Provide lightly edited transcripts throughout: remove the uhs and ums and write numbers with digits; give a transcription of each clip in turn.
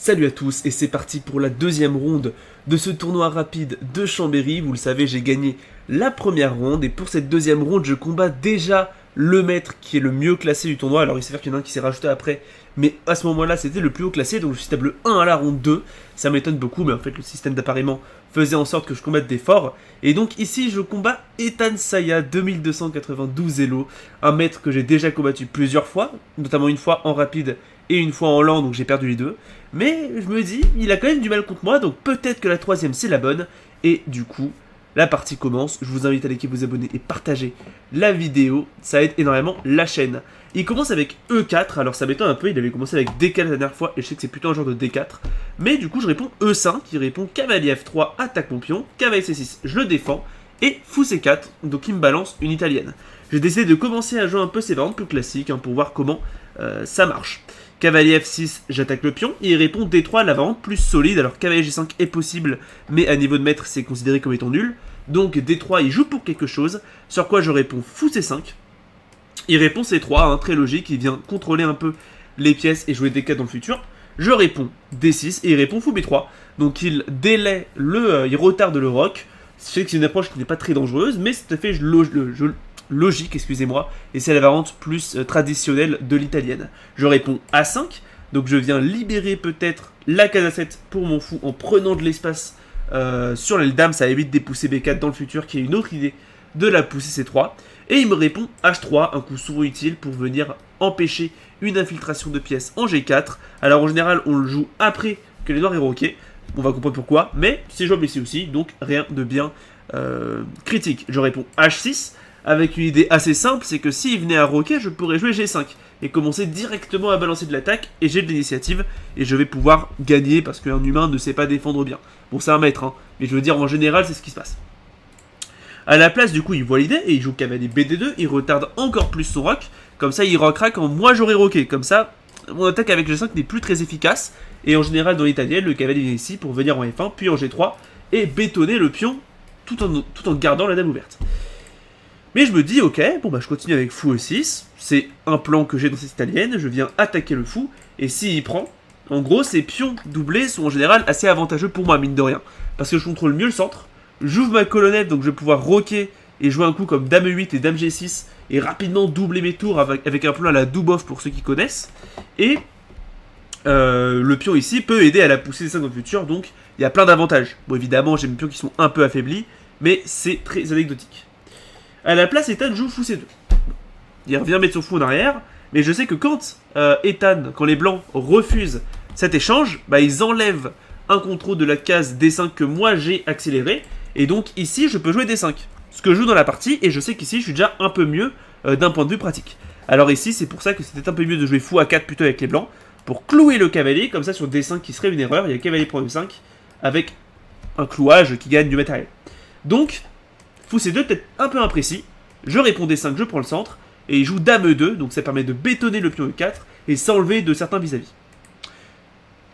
Salut à tous et c'est parti pour la deuxième ronde de ce tournoi rapide de Chambéry. Vous le savez, j'ai gagné la première ronde et pour cette deuxième ronde, je combats déjà le maître qui est le mieux classé du tournoi. Alors il s'avère qu'il y en a un qui s'est rajouté après, mais à ce moment-là, c'était le plus haut classé, donc je suis table 1 à la ronde 2. Ça m'étonne beaucoup, mais en fait, le système d'appareillement faisait en sorte que je combatte des forts. Et donc ici, je combats Ethan Saya, 2292 Elo, un maître que j'ai déjà combattu plusieurs fois, notamment une fois en rapide et une fois en lent, donc j'ai perdu les deux. Mais je me dis, il a quand même du mal contre moi, donc peut-être que la troisième c'est la bonne. Et du coup, la partie commence. Je vous invite à liker, vous abonner et partager la vidéo. Ça aide énormément la chaîne. Il commence avec E4, alors ça m'étonne un peu, il avait commencé avec D4 la dernière fois, et je sais que c'est plutôt un genre de D4. Mais du coup, je réponds E5, qui répond cavalier F3, attaque mon pion, cavalier C6, je le défends, et fou C4, donc il me balance une italienne. J'ai décidé de commencer à jouer un peu ces variantes plus classiques, pour voir comment ça marche. Cavalier F6, j'attaque le pion, et il répond D3, la variante plus solide. Alors cavalier G5 est possible, mais à niveau de maître, c'est considéré comme étant nul. Donc D3, il joue pour quelque chose, sur quoi je réponds fou C5. Il répond C3, très logique, il vient contrôler un peu les pièces et jouer D4 dans le futur. Je réponds D6, et il répond fou B3. Donc il délaie il retarde le roc. Je sais que c'est une approche qui n'est pas très dangereuse, mais c'est tout à fait logique, excusez-moi, et c'est la variante plus traditionnelle de l'italienne. Je réponds A5, donc je viens libérer peut-être la case A7 pour mon fou en prenant de l'espace sur l'aile dame, ça évite des poussées B4 dans le futur, qui est une autre idée de la poussée C3, et il me répond H3, un coup souvent utile pour venir empêcher une infiltration de pièces en G4. Alors en général, on le joue après que les noirs aient roqué, on va comprendre pourquoi, mais c'est jouable ici aussi, donc rien de bien critique. Je réponds H6, avec une idée assez simple, c'est que s'il venait à roquer, je pourrais jouer G5 et commencer directement à balancer de l'attaque, et j'ai de l'initiative, et je vais pouvoir gagner parce qu'un humain ne sait pas défendre bien. Bon, c'est un maître, mais je veux dire, en général, c'est ce qui se passe. À la place, du coup, il voit l'idée, et il joue cavalier BD2, il retarde encore plus son rock, comme ça il rockera quand moi j'aurai roqué, comme ça, mon attaque avec G5 n'est plus très efficace, et en général, dans l'italienne, le cavalier vient ici pour venir en F1, puis en G3, et bétonner le pion, tout en gardant la dame ouverte. Mais je me dis, ok, bon bah je continue avec fou E6, c'est un plan que j'ai dans cette italienne, je viens attaquer le fou, et s'il prend, en gros, ces pions doublés sont en général assez avantageux pour moi, mine de rien, parce que je contrôle mieux le centre, j'ouvre ma colonnette, donc je vais pouvoir roquer et jouer un coup comme dame E8 et dame G6, et rapidement doubler mes tours avec un plan à la Dubov pour ceux qui connaissent, et le pion ici peut aider à la pousser des 5 dans le futur, donc il y a plein d'avantages. Bon, évidemment, j'ai mes pions qui sont un peu affaiblis, mais c'est très anecdotique. À la place, Ethan joue fou C2. Il revient mettre son fou en arrière, mais je sais que quand quand les blancs refusent cet échange, bah ils enlèvent un contrôle de la case D5 que moi j'ai accéléré, et donc ici je peux jouer D5. Ce que je joue dans la partie, et je sais qu'ici je suis déjà un peu mieux d'un point de vue pratique. Alors ici c'est pour ça que c'était un peu mieux de jouer fou A4 plutôt avec les blancs, pour clouer le cavalier, comme ça sur D5 qui serait une erreur, il y a le cavalier prend E5, avec un clouage qui gagne du matériel. Donc, fou C2 peut-être un peu imprécis, je réponds D5, je prends le centre, et il joue dame E2, donc ça permet de bétonner le pion E4, et s'enlever de certains vis-à-vis.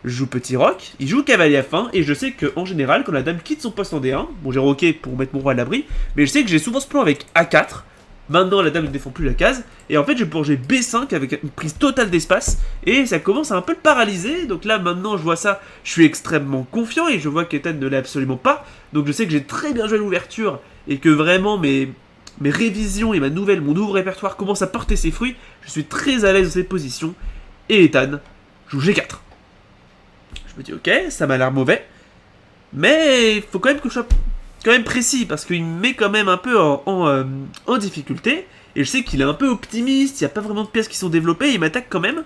Je joue petit roc, il joue cavalier F1, et je sais qu'en général, quand la dame quitte son poste en D1, bon j'ai roqué pour mettre mon roi à l'abri, mais je sais que j'ai souvent ce plan avec A4, maintenant la dame ne défend plus la case, et en fait je peux jouer B5 avec une prise totale d'espace, et ça commence à un peu le paralyser, donc là maintenant je vois ça, je suis extrêmement confiant, et je vois qu'Ethan ne l'est absolument pas, donc je sais que j'ai très bien joué l'ouverture, et que vraiment mes révisions et mon nouveau répertoire commencent à porter ses fruits, je suis très à l'aise dans cette position, et Ethan joue G4. Je me dis ok, ça m'a l'air mauvais, mais il faut quand même que je sois précis, parce qu'il me met quand même un peu en difficulté, et je sais qu'il est un peu optimiste, il n'y a pas vraiment de pièces qui sont développées, il m'attaque quand même,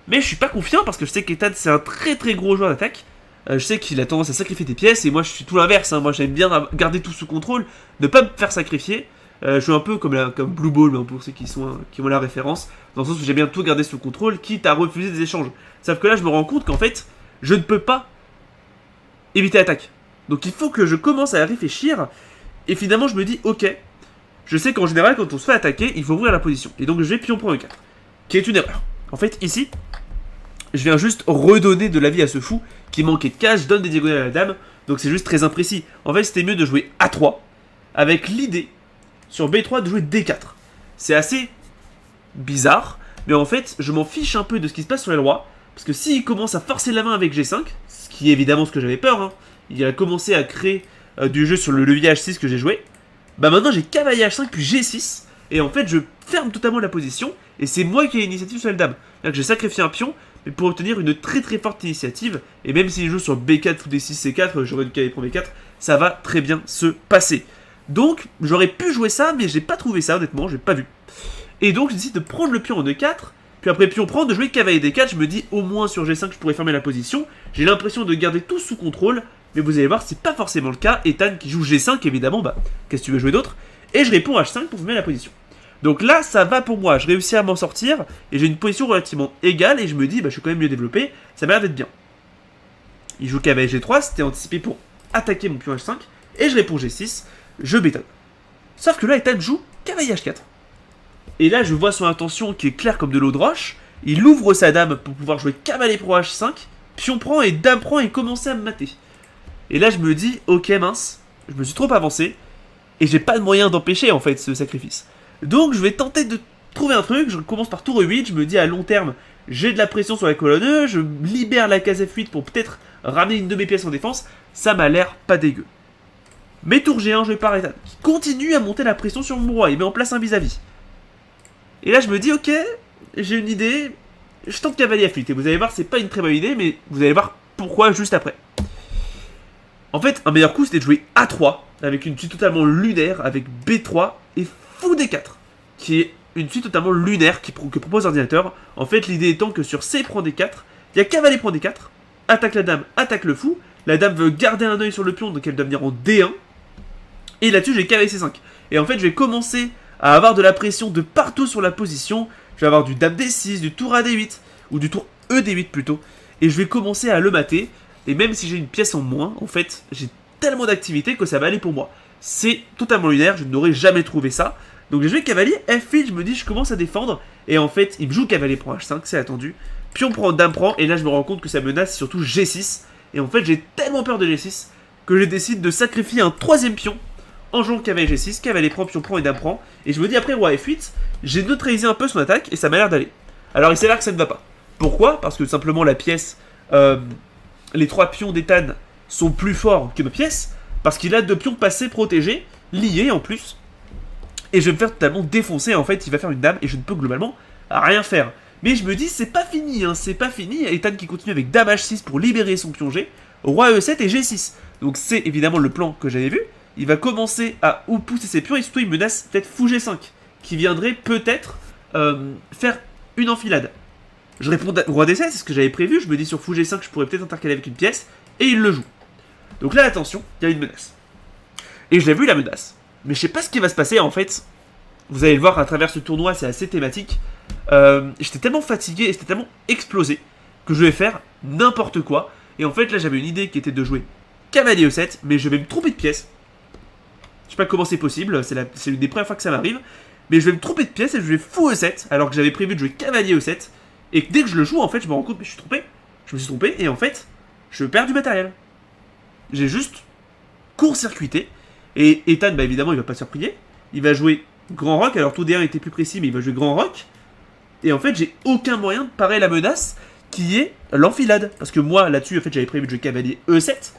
mais je suis pas confiant, parce que je sais qu'Ethan c'est un très très gros joueur d'attaque, je sais qu'il a tendance à sacrifier des pièces, et moi je suis tout l'inverse, moi j'aime bien garder tout sous contrôle, ne pas me faire sacrifier, je suis un peu comme Blue Ball, pour ceux qui ont la référence, dans le sens où j'aime bien tout garder sous contrôle, quitte à refuser des échanges. Sauf que là je me rends compte qu'en fait, je ne peux pas éviter l'attaque. Donc il faut que je commence à réfléchir, et finalement je me dis, ok, je sais qu'en général quand on se fait attaquer, il faut ouvrir la position. Et donc je vais pion prend E4, qui est une erreur. En fait ici, je viens juste redonner de la vie à ce fou, qui manquait de case, je donne des diagonales à la dame, donc c'est juste très imprécis. En fait c'était mieux de jouer A3, avec l'idée, sur B3, de jouer D4. C'est assez bizarre, mais en fait je m'en fiche un peu de ce qui se passe sur les rois, Parce que s'il commence à forcer la main avec G5, ce qui est évidemment ce que j'avais peur, hein, il a commencé à créer du jeu sur le levier H6 que j'ai joué, bah maintenant j'ai cavalier H5 puis G6, et en fait je ferme totalement la position, et c'est moi qui ai l'initiative sur la dame. C'est-à-dire que j'ai sacrifié un pion, mais pour obtenir une très très forte initiative, et même s'il joue sur B4 ou D6, C4, j'aurais dû cavalier prend B4, ça va très bien se passer. Donc j'aurais pu jouer ça, mais j'ai pas trouvé ça honnêtement, j'ai pas vu. Et donc je décide de prendre le pion en E4, puis après pion prend, de jouer cavalier D4, je me dis au moins sur G5 je pourrais fermer la position, j'ai l'impression de garder tout sous contrôle, mais vous allez voir c'est pas forcément le cas, Ethan qui joue G5 évidemment, bah qu'est-ce que tu veux jouer d'autre, et je réponds H5 pour fermer la position. Donc là ça va pour moi, je réussis à m'en sortir, et j'ai une position relativement égale, et je me dis bah je suis quand même mieux développé, ça m'a l'air d'être bien. Il joue cavalier G3, c'était anticipé pour attaquer mon pion H5, et je réponds G6, je bétonne. Sauf que là Ethan joue cavalier H4. Et là, je vois son intention qui est claire comme de l'eau de roche. Il ouvre sa dame pour pouvoir jouer cavalier pro H5, pion prend et dame prend et commencer à me mater. Et là, je me dis, ok mince, je me suis trop avancé, et j'ai pas de moyen d'empêcher en fait ce sacrifice. Donc, je vais tenter de trouver un truc, je commence par tour E8, je me dis à long terme, j'ai de la pression sur la colonne E, je libère la case F8 pour peut-être ramener une de mes pièces en défense, ça m'a l'air pas dégueu. Mais tour G1, je vais par Ethan, qui continue à monter la pression sur mon roi, il met en place un vis-à-vis. Et là je me dis ok, j'ai une idée, je tente cavalier F8 et vous allez voir c'est pas une très bonne idée mais vous allez voir pourquoi juste après. En fait un meilleur coup c'était de jouer A3 avec une suite totalement lunaire avec B3 et fou D4 qui est une suite totalement lunaire que propose l'ordinateur. En fait l'idée étant que sur C prend D4, il y a cavalier prend D4, attaque la dame, attaque le fou, la dame veut garder un œil sur le pion donc elle doit venir en D1 et là-dessus j'ai cavalier C5 et en fait je vais commencer à avoir de la pression de partout sur la position. Je vais avoir du dame D6, du tour AD8, ou du tour ED8 plutôt, et je vais commencer à le mater, et même si j'ai une pièce en moins, en fait, j'ai tellement d'activité que ça va aller pour moi. C'est totalement lunaire, je n'aurais jamais trouvé ça. Donc j'ai joué cavalier F8, je me dis je commence à défendre, et en fait, il me joue cavalier prend H5, c'est attendu, pion prend, dame prend, et là je me rends compte que ça menace surtout G6, et en fait j'ai tellement peur de G6, que je décide de sacrifier un troisième pion, en jouant cavalier G6, cavalier prend, pion prend et dame prend. Et je me dis après roi F8, j'ai neutralisé un peu son attaque et ça m'a l'air d'aller. Alors il s'avère que ça ne va pas. Pourquoi? Parce que simplement la pièce, les trois pions d'Ethan sont plus forts que ma pièce. Parce qu'il a deux pions passés protégés, liés en plus. Et je vais me faire totalement défoncer. En fait il va faire une dame et je ne peux globalement rien faire. Mais je me dis c'est pas fini, hein, c'est pas fini. Ethan qui continue avec dame H6 pour libérer son pion G. Roi E7 et G6. Donc c'est évidemment le plan que j'avais vu. Il va commencer à pousser ses pions et surtout il menace peut-être fou G5 qui viendrait peut-être faire une enfilade. Je réponds roi D7, c'est ce que j'avais prévu, je me dis sur fou G5 je pourrais peut-être intercaler avec une pièce et il le joue. Donc là attention, il y a une menace. Et je l'ai vu la menace, mais je sais pas ce qui va se passer en fait. Vous allez le voir à travers ce tournoi, c'est assez thématique. J'étais tellement fatigué et c'était tellement explosé que je vais faire n'importe quoi. Et en fait là j'avais une idée qui était de jouer cavalier E7, mais je vais me tromper de pièce. Je sais pas comment c'est possible, c'est une des premières fois que ça m'arrive. Mais je vais me tromper de pièce et je vais fou E7, alors que j'avais prévu de jouer cavalier E7. Et dès que je le joue, en fait, je me rends compte que je suis trompé. Je me suis trompé et en fait, je perds du matériel. J'ai juste court-circuité. Et Ethan, bah évidemment, il va pas surprier. Il va jouer grand roc, alors tout D1 était plus précis, mais il va jouer grand roc. Et en fait, j'ai aucun moyen de parer la menace qui est l'enfilade. Parce que moi, là-dessus, en fait, j'avais prévu de jouer cavalier E7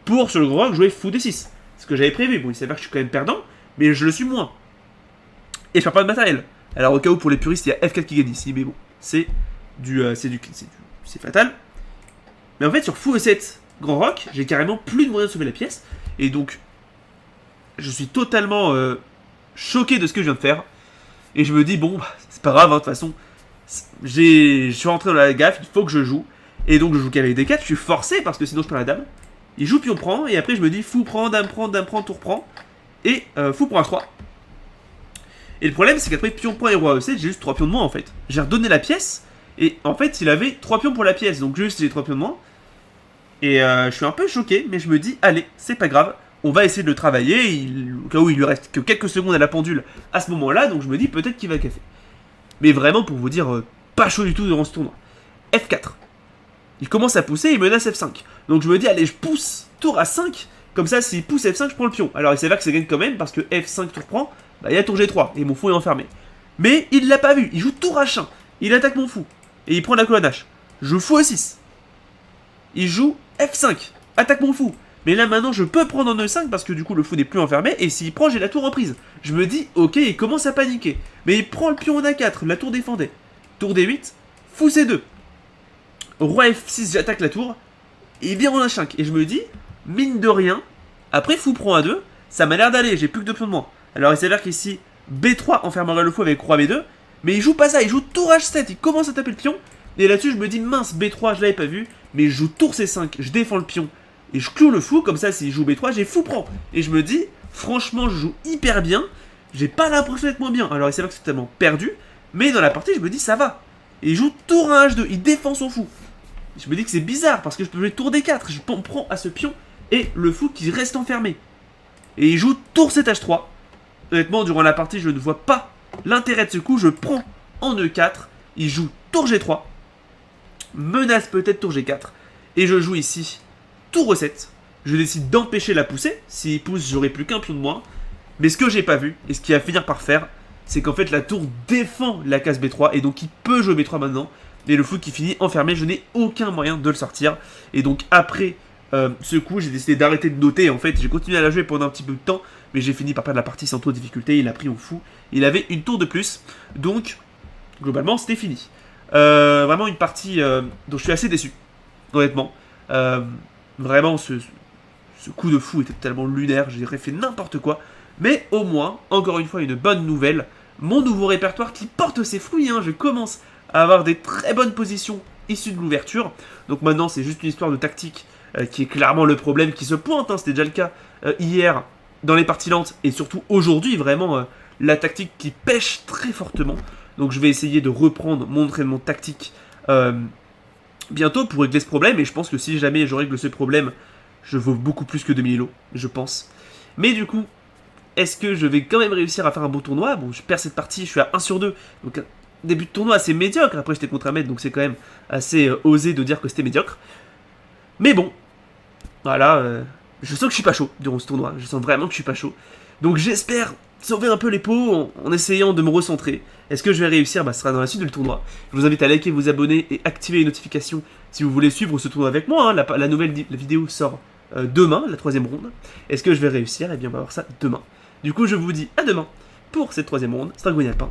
pour, sur le grand roc, jouer fou D6. Ce que j'avais prévu. Bon, il s'avère que je suis quand même perdant, mais je le suis moins. Et je perds pas de matériel. Alors, au cas où, pour les puristes, il y a F4 qui gagne ici, mais bon, c'est fatal. Mais en fait, sur fou E7 grand roc, j'ai carrément plus de moyens de sauver la pièce. Et donc, je suis totalement choqué de ce que je viens de faire. Et je me dis, bon, bah, c'est pas grave, hein, de toute façon. Je suis rentré dans la gaffe, il faut que je joue. Et donc, je joue cavalier D4, je suis forcé parce que sinon je perds la dame. Il joue pion prend, et après je me dis fou prend, dame prend, tour prend, et fou prend A3. Et le problème c'est qu'après pion prend et roi E7, j'ai juste 3 pions de moins en fait. J'ai redonné la pièce, et en fait il avait 3 pions pour la pièce, donc juste j'ai 3 pions de moins. Et je suis un peu choqué, mais je me dis, allez, c'est pas grave, on va essayer de le travailler, au cas où il lui reste que quelques secondes à la pendule à ce moment-là, donc je me dis peut-être qu'il va café. Mais vraiment pour vous dire, pas chaud du tout durant ce tournoi. F4. Il commence à pousser, il menace F5. Donc je me dis, allez, je pousse tour à 5. Comme ça, s'il pousse F5, je prends le pion. Alors il s'avère que ça gagne quand même, parce que F5 tour prend, bah il y a tour G3, et mon fou est enfermé. Mais il l'a pas vu, il joue tour H1. Il attaque mon fou, et il prend la colonne H. Je joue fou E6. Il joue F5. Attaque mon fou. Mais là maintenant je peux prendre en E5 parce que du coup le fou n'est plus enfermé. Et s'il prend, j'ai la tour reprise. Je me dis, ok, il commence à paniquer. Mais il prend le pion en A4. La tour défendait. Tour D8. Fou C2. Roi F6, j'attaque la tour. Et il vient en H5. Et je me dis, mine de rien, après fou prend A2. Ça m'a l'air d'aller. J'ai plus que 2 pions de moins. Alors il s'avère qu'ici, B3 enfermerait le fou avec Roi B2. Mais il joue pas ça. Il joue tour H7. Il commence à taper le pion. Et là-dessus, je me dis, mince, B3, je l'avais pas vu. Mais je joue tour C5. Je défends le pion. Et je cloue le fou, comme ça s'il joue B3, j'ai fou prend. Et je me dis, franchement, je joue hyper bien. J'ai pas l'impression d'être moins bien. Alors c'est vrai que c'est totalement perdu. Mais dans la partie, je me dis, ça va. Et il joue tour 1 H2, il défend son fou. Je me dis que c'est bizarre, parce que je peux jouer tour D4. Je prends à ce pion, et le fou qui reste enfermé. Et il joue tour 7 H3. Honnêtement, durant la partie, je ne vois pas l'intérêt de ce coup. Je prends en E4. Il joue tour G3. Menace peut-être tour G4. Et je joue ici tour E7, je décide d'empêcher la poussée. S'il pousse, j'aurai plus qu'un pion de moins. Mais ce que j'ai pas vu, et ce qu'il va finir par faire, c'est qu'en fait la tour défend la case B3, et donc il peut jouer B3 maintenant. Et le fou qui finit enfermé, je n'ai aucun moyen de le sortir. Et donc après ce coup, j'ai décidé d'arrêter de noter. En fait, j'ai continué à la jouer pendant un petit peu de temps, mais j'ai fini par perdre la partie sans trop de difficulté. Il a pris au fou, il avait une tour de plus. Donc, globalement, c'était fini. Vraiment une partie dont je suis assez déçu, honnêtement. Vraiment, ce coup de fou était totalement lunaire, j'ai fait n'importe quoi. Mais au moins, encore une fois, une bonne nouvelle. Mon nouveau répertoire qui porte ses fruits, hein, je commence à avoir des très bonnes positions issues de l'ouverture. Donc maintenant, c'est juste une histoire de tactique qui est clairement le problème qui se pointe. Hein, c'était déjà le cas hier dans les parties lentes et surtout aujourd'hui, vraiment la tactique qui pêche très fortement. Donc je vais essayer de reprendre mon entraînement tactique bientôt pour régler ce problème, et je pense que si jamais je règle ce problème, je vaux beaucoup plus que 2000 ELO, je pense. Mais du coup, est-ce que je vais quand même réussir à faire un bon tournoi? Bon, je perds cette partie, je suis à 1 sur 2, donc un début de tournoi assez médiocre. Après j'étais contre un maître, donc c'est quand même assez osé de dire que c'était médiocre. Mais bon, voilà, je sens que je suis pas chaud durant ce tournoi, je sens vraiment que je suis pas chaud. Donc j'espère sauver un peu les pots en essayant de me recentrer. Est-ce que je vais réussir? Ce sera dans la suite du tournoi. Je vous invite à liker, vous abonner et activer les notifications si vous voulez suivre ce tournoi avec moi. Hein. La nouvelle vidéo sort demain, la 3ème ronde. Est-ce que je vais réussir? Eh bien, on va voir ça demain. Du coup, je vous dis à demain pour cette 3ème ronde. C'était un Alpin.